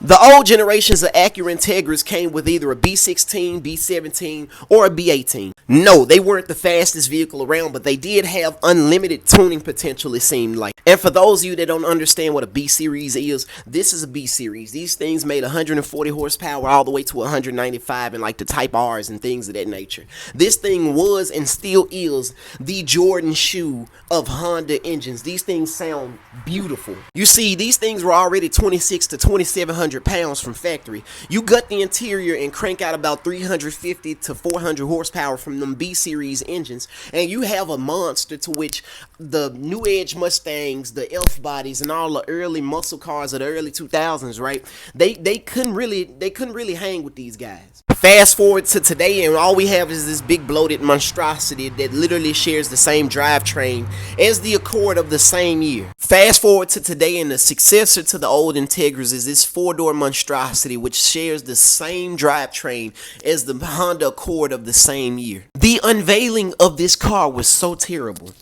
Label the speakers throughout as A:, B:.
A: The old generations of Acura Integras came with either a B16, B17, or a B18. No, they weren't the fastest vehicle around, but they did have unlimited tuning potential, it seemed like. And for those of you that don't understand what a B series is, this is a B series. These things made 140 horsepower all the way to 195 in like the Type R's and things of that nature. This thing was and still is the Jordan shoe of Honda engines. These things sound beautiful. You see, these things were already 26 to 2700 pounds from factory. You gut the interior and crank out about 350 to 400 horsepower from them B series engines, and you have a monster to which the New Edge Mustangs, the Elf bodies, and all the early muscle cars of the early 2000s, right? They couldn't really hang with these guys. Fast forward to today, and all we have is this big bloated monstrosity that literally shares the same drivetrain as the Accord of the same year. Fast forward to today, and the successor to the old Integras is this four-door monstrosity which shares the same drivetrain as the Honda Accord of the same year. The unveiling of this car was so terrible.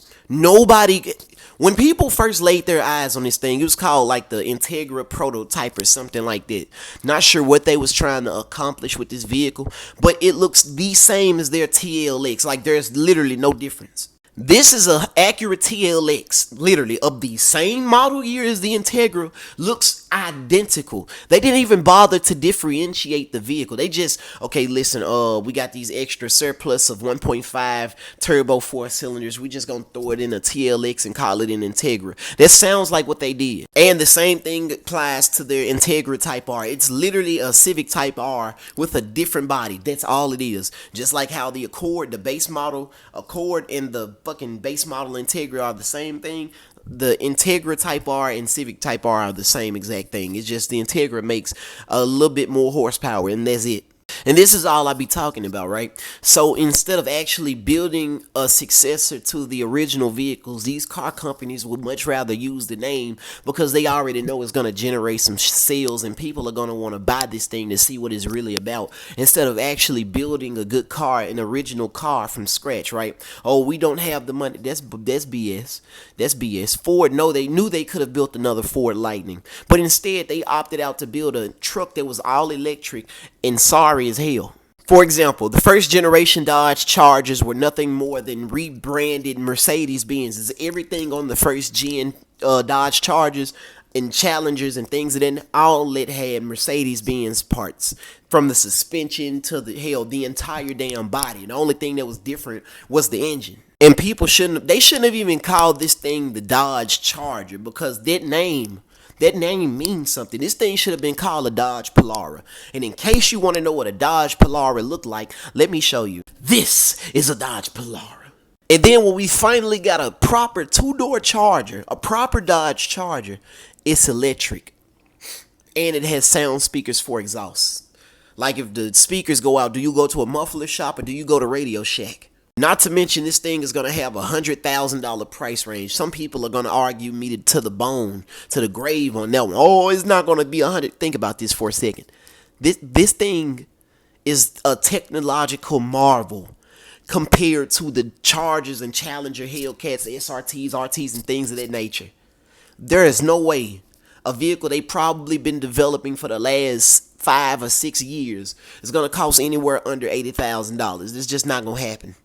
A: When people first laid their eyes on this thing, it was called like the Integra prototype or something like that. Not sure what they was trying to accomplish with this vehicle, but it looks the same as their TLX. Like there's literally no difference. This is a Acura TLX, literally of the same model year as the Integra, looks identical. They didn't even bother to differentiate the vehicle. They just, okay, listen, we got these extra surplus of 1.5 turbo 4 cylinders. We just gonna throw it in a TLX and call it an Integra. That sounds like what they did. And the same thing applies to their Integra Type R. It's literally a Civic Type R with a different body. That's all it is. Just like how the Accord, the base model Accord, and the fucking base model Integra are the same thing. The Integra Type R and Civic Type R are the same exact thing. It's just the Integra makes a little bit more horsepower, and that's it. And this is all I be talking about, right? So instead of actually building a successor to the original vehicles, these car companies would much rather use the name because they already know it's going to generate some sales and people are going to want to buy this thing to see what it's really about, instead of actually building a good car, an original car from scratch, right? Oh, we don't have the money. That's BS. That's BS. Ford, no, they knew they could have built another Ford Lightning, but instead they opted out to build a truck that was all electric and sorry as hell. For example, the first generation Dodge Chargers were nothing more than rebranded Mercedes-Benzes. Everything on the first gen Dodge Chargers and Challengers and things of that, all it had Mercedes-Benz parts, from the suspension to the entire damn body. The only thing that was different was the engine. And people shouldn't have even called this thing the Dodge Charger, because that name means something. This thing should have been called a Dodge Polara. And in case you want to know what a Dodge Polara looked like, let me show you. This is a Dodge Polara. And then when we finally got a proper two-door Charger, a proper Dodge Charger, it's electric. And it has sound speakers for exhaust. Like if the speakers go out, do you go to a muffler shop or do you go to Radio Shack? Not to mention, this thing is going to have $100,000 price range. Some people are going to argue me to the bone, to the grave on that one. Oh, it's not going to be 100. Think about this for a second. This thing is a technological marvel compared to the Chargers and Challenger Hellcats, SRTs, RTs, and things of that nature. There is no way a vehicle they probably been developing for the last 5 or 6 years is going to cost anywhere under $80,000. It's just not going to happen.